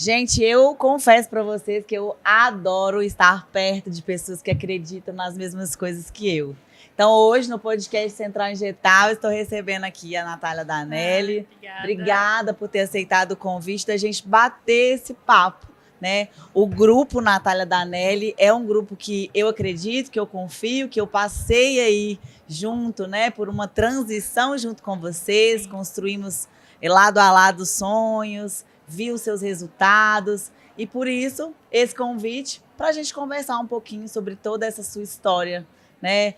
Gente, eu confesso pra vocês que eu adoro estar perto de pessoas que acreditam nas mesmas coisas que eu. Então, hoje, no podcast Central Injetável, estou recebendo aqui a Natália Danelli. Obrigada por ter aceitado o convite da gente bater esse papo, né? O grupo Natália Danelli é um grupo que eu acredito, que eu confio, que eu passei aí junto, né? Por uma transição junto com vocês, construímos lado a lado sonhos, vi os seus resultados e por isso esse convite para a gente conversar um pouquinho sobre toda essa sua história, né?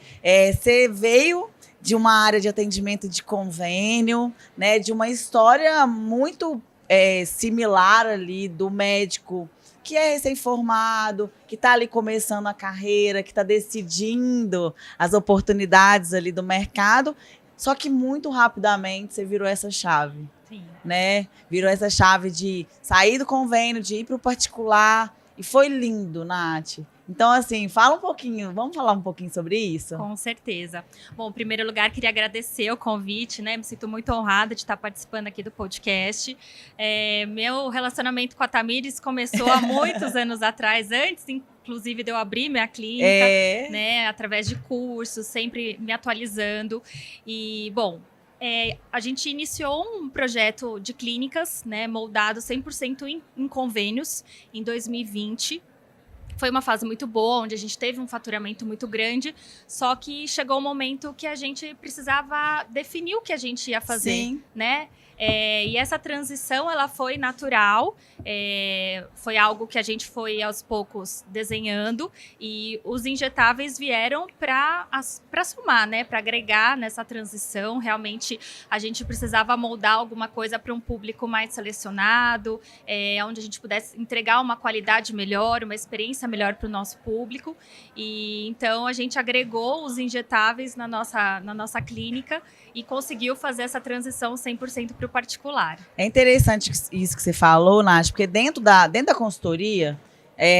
Você veio de uma área de atendimento de convênio, né? De uma história muito similar ali do médico que é recém-formado, que está ali começando a carreira, que está decidindo as oportunidades ali do mercado, só que muito rapidamente você virou essa chave. Sim. Né? Virou essa chave de sair do convênio, de ir para o particular. E foi lindo, Nath. Então, assim, fala um pouquinho, vamos falar um pouquinho sobre isso? Com certeza. Bom, em primeiro lugar, queria agradecer o convite, né? Me sinto muito honrada de estar participando aqui do podcast. Meu relacionamento com a Tamires começou há muitos anos atrás, antes, inclusive, de eu abrir minha clínica, né? Através de cursos, sempre me atualizando. E, bom, a gente iniciou um projeto de clínicas, né, moldado 100% em convênios em 2020. Foi uma fase muito boa, onde a gente teve um faturamento muito grande, só que chegou um momento que a gente precisava definir o que a gente ia fazer, Sim. né? E essa transição, ela foi natural, foi algo que a gente foi aos poucos desenhando e os injetáveis vieram para somar, né? Para agregar nessa transição. Realmente a gente precisava moldar alguma coisa para um público mais selecionado, onde a gente pudesse entregar uma qualidade melhor, uma experiência melhor para o nosso público. E então a gente agregou os injetáveis na nossa clínica e conseguiu fazer essa transição 100% para o particular. É interessante isso que você falou, Nath, porque dentro da consultoria,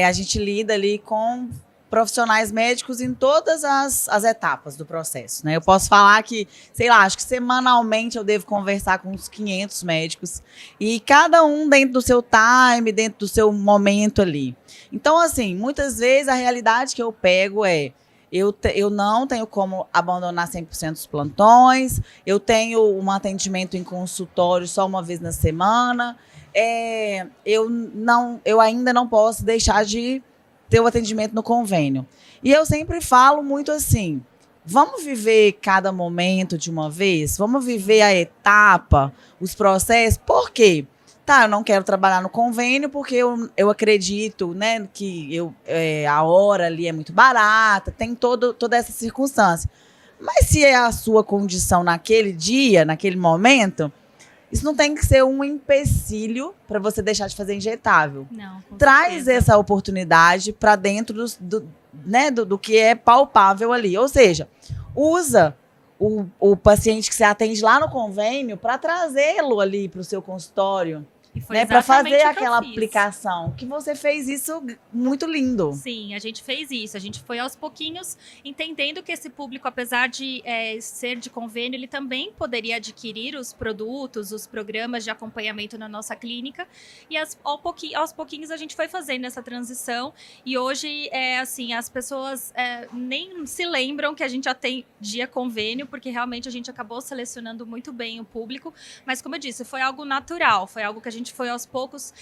a gente lida ali com profissionais médicos em todas as etapas do processo, né? Eu posso falar que, sei lá, acho que semanalmente eu devo conversar com uns 500 médicos e cada um dentro do seu time, dentro do seu momento ali. Então, assim, muitas vezes a realidade que eu pego eu não tenho como abandonar 100% dos plantões, eu tenho um atendimento em consultório só uma vez na semana, eu ainda não posso deixar de ter o atendimento no convênio. E eu sempre falo muito assim, vamos viver cada momento de uma vez? Vamos viver a etapa, os processos? Por quê? Tá, eu não quero trabalhar no convênio porque eu acredito, né, que a hora ali é muito barata, tem toda essa circunstância. Mas se é a sua condição naquele dia, naquele momento, isso não tem que ser um empecilho para você deixar de fazer injetável. Não, com Traz certeza. essa oportunidade para dentro do que é palpável ali. Ou seja, usa o paciente que você atende lá no convênio para trazê-lo ali para o seu consultório. Né, para fazer aquela aplicação, que você fez isso muito lindo. Sim, a gente fez isso. A gente foi aos pouquinhos entendendo que esse público, apesar de ser de convênio, ele também poderia adquirir os produtos, os programas de acompanhamento na nossa clínica. E aos pouquinhos a gente foi fazendo essa transição. E hoje, assim, as pessoas nem se lembram que a gente atendia convênio, porque realmente a gente acabou selecionando muito bem o público. Mas, como eu disse, foi algo natural, foi algo que a gente foi aos poucos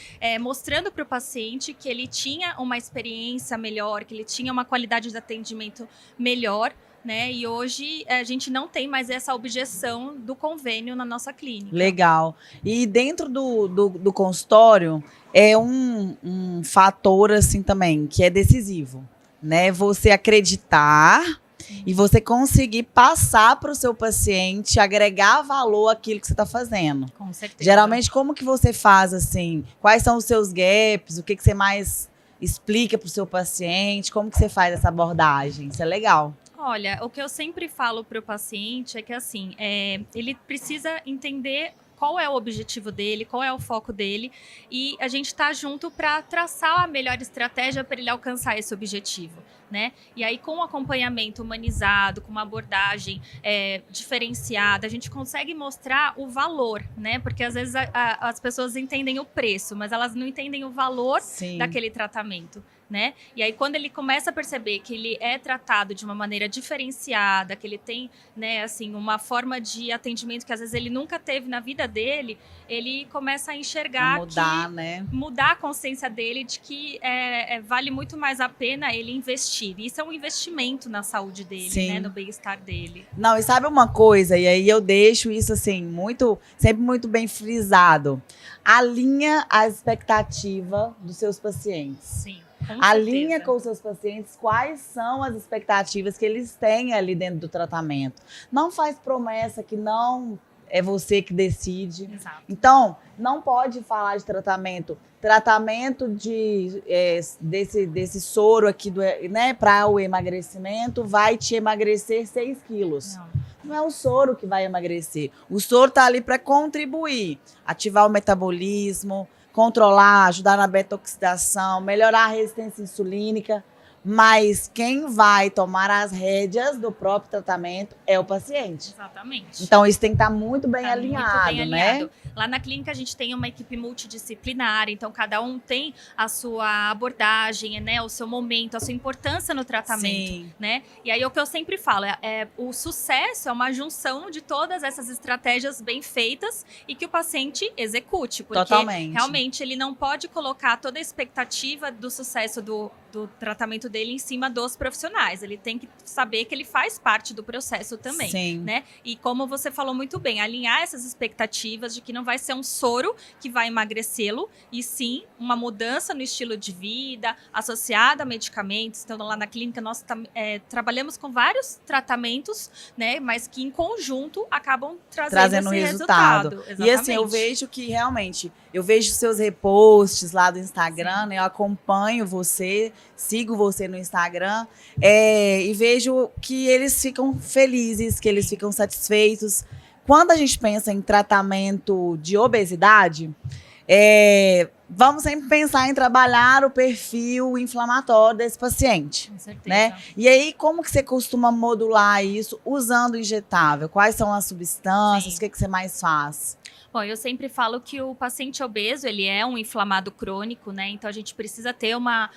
mostrando para o paciente que ele tinha uma experiência melhor, que ele tinha uma qualidade de atendimento melhor, né? E hoje a gente não tem mais essa objeção do convênio na nossa clínica. Legal. E dentro do consultório é um fator assim também que é decisivo, né? Você acreditar e você conseguir passar para o seu paciente, agregar valor àquilo que você está fazendo. Com certeza. Geralmente, como que você faz, assim? Quais são os seus gaps? O que você mais explica para o seu paciente? Como que você faz essa abordagem? Isso é legal. Olha, o que eu sempre falo para o paciente é que, assim, ele precisa entender qual é o objetivo dele, qual é o foco dele, e a gente está junto para traçar a melhor estratégia para ele alcançar esse objetivo. né? E aí, com um acompanhamento humanizado, com uma abordagem diferenciada, a gente consegue mostrar o valor, né? Porque às vezes as pessoas entendem o preço, mas elas não entendem o valor daquele tratamento, né? E aí, quando ele começa a perceber que ele é tratado de uma maneira diferenciada, que ele tem, né, assim, uma forma de atendimento que às vezes ele nunca teve na vida dele, ele começa a enxergar mudar a consciência dele de que vale muito mais a pena ele investir. Isso é um investimento na saúde dele, né, no bem-estar dele. Não, e sabe uma coisa? E aí eu deixo isso assim, sempre muito bem frisado. Alinha a expectativa dos seus pacientes. Sim. Alinha com os seus pacientes quais são as expectativas que eles têm ali dentro do tratamento. Não faz promessa que não é você que decide. Exato. Então, não pode falar de tratamento desse soro aqui né, para o emagrecimento vai te emagrecer 6 quilos. Não é o soro que vai emagrecer. O soro está ali para contribuir, ativar o metabolismo, controlar, ajudar na beta-oxidação, melhorar a resistência insulínica, mas quem vai tomar as rédeas do próprio tratamento é o paciente. Exatamente. Então, isso tem que estar muito bem alinhado, né? Lá na clínica, a gente tem uma equipe multidisciplinar, então cada um tem a sua abordagem, né, o seu momento, a sua importância no tratamento, né? E aí, o que eu sempre falo, o sucesso é uma junção de todas essas estratégias bem feitas e que o paciente execute, porque realmente ele não pode colocar toda a expectativa do sucesso do tratamento dele em cima dos profissionais. Ele tem que saber que ele faz parte do processo também, né? E como você falou muito bem, alinhar essas expectativas de que não vai ser um soro que vai emagrecê-lo, e sim uma mudança no estilo de vida associada a medicamentos. Então, lá na clínica, nós trabalhamos com vários tratamentos, né? Mas que em conjunto acabam trazendo esse resultado. Exatamente. E assim, eu vejo que realmente, eu vejo seus reposts lá do Instagram, né? Eu acompanho você, sigo você no Instagram, e vejo que eles ficam felizes, que eles ficam satisfeitos. Quando a gente pensa em tratamento de obesidade, vamos sempre pensar em trabalhar o perfil inflamatório desse paciente. Com certeza. Né? E aí, como que você costuma modular isso usando injetável? Quais são as substâncias? O que você mais faz? Bom, eu sempre falo que o paciente obeso, ele é um inflamado crônico, né? Então, a gente precisa ter uma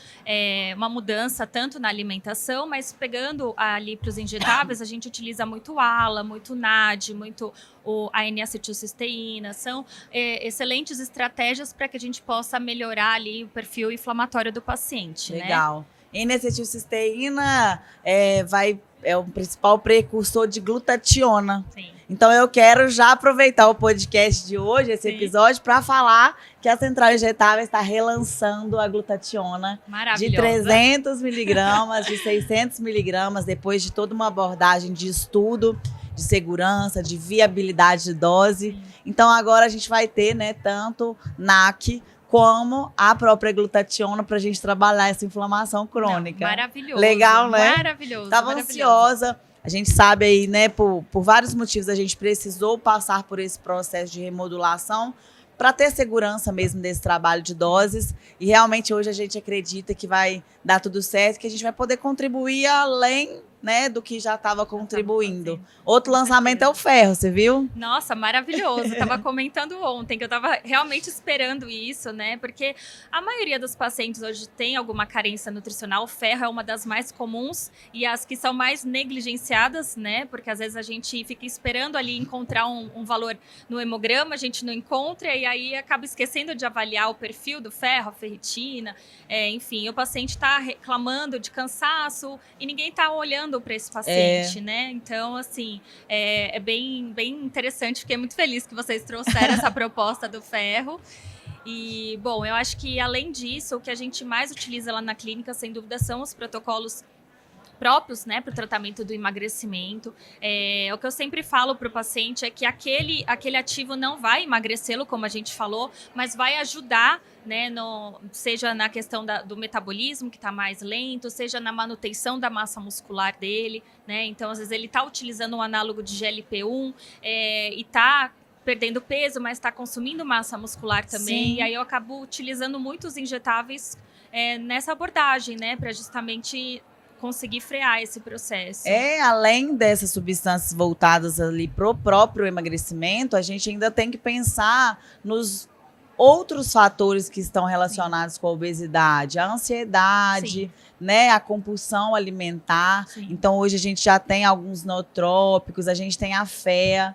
mudança tanto na alimentação, mas pegando ali para os injetáveis, a gente utiliza muito ALA, muito NAD, muito a N-acetilcisteína. São excelentes estratégias para que a gente possa melhorar ali o perfil inflamatório do paciente, Legal. Né? N-acetilcisteína é o principal precursor de glutationa. Sim. Então, eu quero já aproveitar o podcast de hoje, esse episódio, para falar que a Central Injetável está relançando a glutationa de 300 miligramas, de 600 miligramas, depois de toda uma abordagem de estudo, de segurança, de viabilidade de dose. Sim. Então, agora a gente vai ter, né, tanto NAC como a própria glutationa para a gente trabalhar essa inflamação crônica. Não, maravilhoso. Legal, né? Maravilhoso. Estava ansiosa. A gente sabe aí, né, por vários motivos, a gente precisou passar por esse processo de remodulação para ter segurança mesmo desse trabalho de doses. E realmente hoje a gente acredita que vai dar tudo certo, que a gente vai poder contribuir além, né, do que já estava contribuindo. Outro lançamento é o ferro, você viu? Nossa, maravilhoso. Eu tava comentando ontem que eu tava realmente esperando isso, né? Porque a maioria dos pacientes hoje tem alguma carência nutricional. O ferro é uma das mais comuns e as que são mais negligenciadas, né? Porque às vezes a gente fica esperando ali encontrar um valor no hemograma, a gente não encontra e aí acaba esquecendo de avaliar o perfil do ferro, a ferritina, enfim. O paciente tá reclamando de cansaço e ninguém tá olhando para esse paciente, né? Então, assim, é bem interessante. Fiquei muito feliz que vocês trouxeram essa proposta do ferro. E, bom, eu acho que, além disso, o que a gente mais utiliza lá na clínica, sem dúvida, são os protocolos próprios, né, para o tratamento do emagrecimento. O que eu sempre falo para o paciente é que aquele ativo não vai emagrecê-lo, como a gente falou, mas vai ajudar, né, seja na questão do metabolismo, que está mais lento, seja na manutenção da massa muscular dele, né? Então, às vezes, ele está utilizando um análogo de GLP-1 e está perdendo peso, mas está consumindo massa muscular também. Sim. E aí eu acabo utilizando muitos injetáveis nessa abordagem, né, para justamente conseguir frear esse processo. Além dessas substâncias voltadas ali pro próprio emagrecimento, a gente ainda tem que pensar nos outros fatores que estão relacionados com a obesidade, a ansiedade, né, a compulsão alimentar. Sim. Então, hoje a gente já tem alguns nootrópicos, a gente tem a FEA,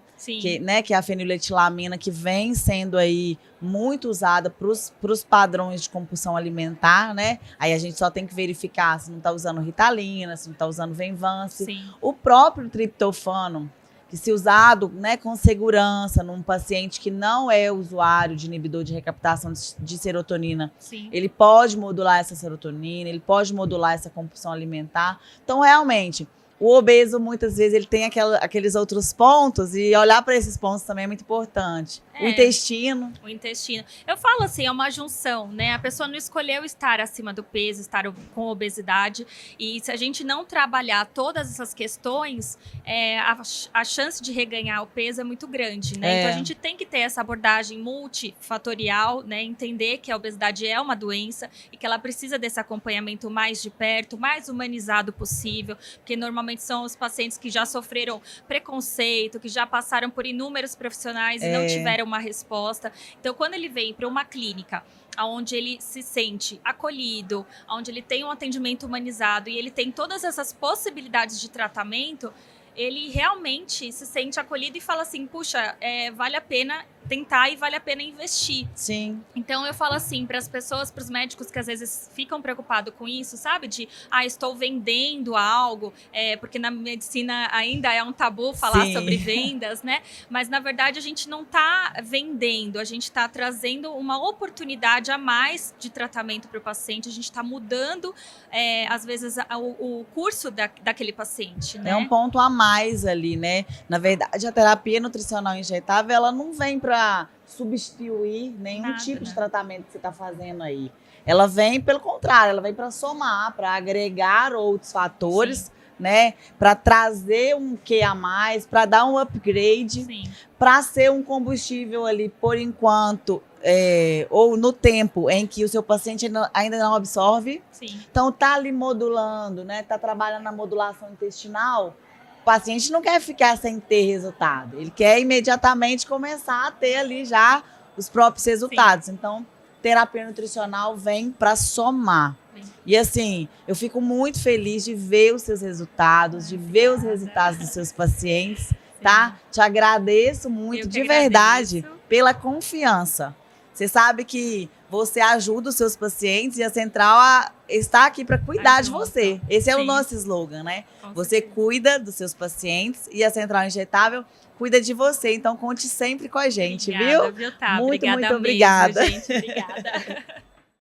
que é a feniletilamina, que vem sendo aí muito usada para os padrões de compulsão alimentar, né? Aí a gente só tem que verificar se não está usando Ritalina, se não está usando Venvance. Sim. O próprio triptofano, que se usado, né, com segurança num paciente que não é usuário de inibidor de recaptação de serotonina, ele pode modular essa serotonina, ele pode modular essa compulsão alimentar. Então, realmente, o obeso, muitas vezes, ele tem aqueles outros pontos, e olhar para esses pontos também é muito importante. O intestino. O intestino. Eu falo assim, é uma junção, né? A pessoa não escolheu estar acima do peso, estar com obesidade, e se a gente não trabalhar todas essas questões, a chance de reganhar o peso é muito grande, né? Então, a gente tem que ter essa abordagem multifatorial, né? Entender que a obesidade é uma doença e que ela precisa desse acompanhamento mais de perto, mais humanizado possível, porque normalmente são os pacientes que já sofreram preconceito, que já passaram por inúmeros profissionais e não tiveram uma resposta. Então, quando ele vem para uma clínica onde ele se sente acolhido, onde ele tem um atendimento humanizado e ele tem todas essas possibilidades de tratamento, ele realmente se sente acolhido e fala assim, puxa, vale a pena tentar e vale a pena investir. Sim. Então, eu falo assim para as pessoas, para os médicos que às vezes ficam preocupados com isso, sabe? De, estou vendendo algo, porque na medicina ainda é um tabu falar sobre vendas, né? Mas, na verdade, a gente não está vendendo, a gente está trazendo uma oportunidade a mais de tratamento para o paciente, a gente está mudando, às vezes, o curso daquele paciente, né? É um ponto a mais ali, né? Na verdade, a terapia nutricional injetável, ela não vem para substituir nenhum tipo de tratamento que você está fazendo aí. Ela vem, pelo contrário, ela vem para somar, para agregar outros fatores, né? Para trazer um quê a mais, para dar um upgrade, para ser um combustível ali, por enquanto, ou no tempo em que o seu paciente ainda não absorve. Então, tá ali modulando, né? Tá trabalhando na modulação intestinal. O paciente não quer ficar sem ter resultado. Ele quer imediatamente começar a ter ali já os próprios resultados. Então, terapia nutricional vem para somar. E assim, eu fico muito feliz de ver os seus resultados, de ver os resultados dos seus pacientes, tá? Te agradeço muito, de verdade, pela confiança. Você sabe que você ajuda os seus pacientes e a Central está aqui para cuidar de você. Esse é o nosso slogan, né? Você cuida dos seus pacientes e a Central Injetável cuida de você. Então, conte sempre com a gente, obrigada, viu? Tá? Muito, obrigada muito obrigada. Mesmo, gente. Obrigada.